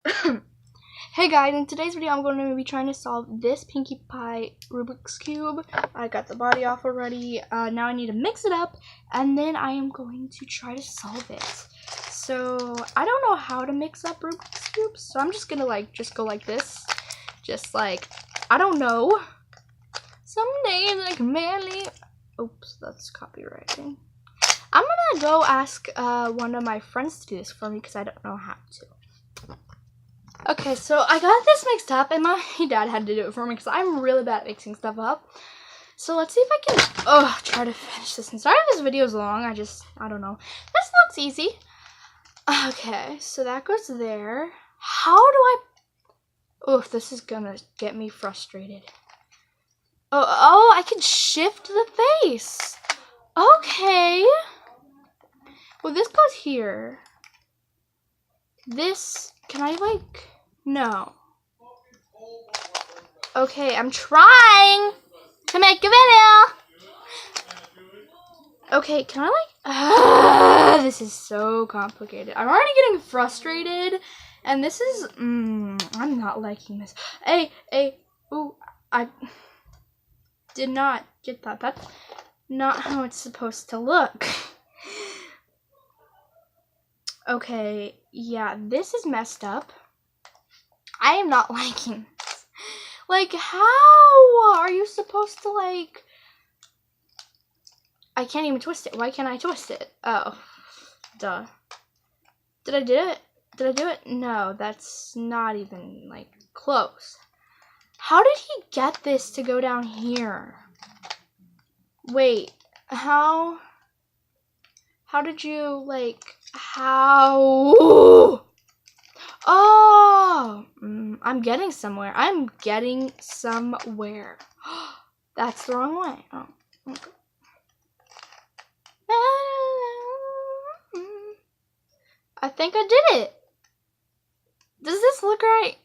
Hey guys, in today's video I'm going to be trying to solve this Pinkie Pie Rubik's Cube. I got the body off already. Now I need to mix it up and then I am going to try to solve it. So I don't know how to mix up Rubik's Cubes, so I'm just gonna just go like this. Just like, I don't know. Some days like manly. Oops, that's copywriting. I'm gonna go ask one of my friends to do this for me because I don't know how to. Okay, so I got this mixed up, and my dad had to do it for me because I'm really bad at mixing stuff up. So let's see if I can, try to finish this. And sorry if this video is long, I don't know. This looks easy. Okay, so that goes there. How do I, this is gonna get me frustrated. Oh, I can shift the face. Okay. Well, this goes here. This, can I no. Okay, I'm trying to make a video. Okay, can I this is so complicated. I'm already getting frustrated, and this is, I'm not liking this. I did not get that. That's not how it's supposed to look. Okay, yeah, this is messed up. I am not liking this. How are you supposed to, I can't even twist it. Why can't I twist it? Oh, duh. Did I do it? Did I do it? No, that's not even, close. How did he get this to go down here? Wait, how did you, how? Oh, I'm getting somewhere. That's the wrong way. Oh, okay. I think I did it. Does this look right?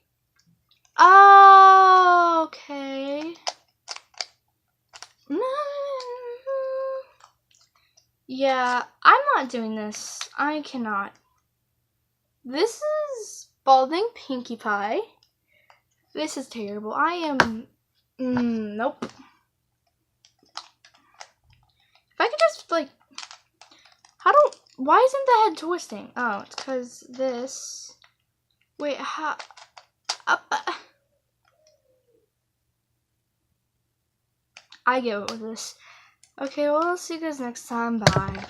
Oh, okay. Yeah, I'm not doing this. I cannot. This is balding Pinkie Pie. This is terrible. I am, nope. If I could just, why isn't the head twisting? Oh, it's because this, wait, I give up with this. Okay, well, I'll see you guys next time. Bye.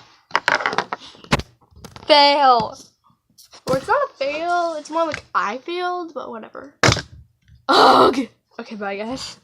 Fail. Or it's not a fail, it's more like I failed, but whatever. Ugh. Okay, bye guys.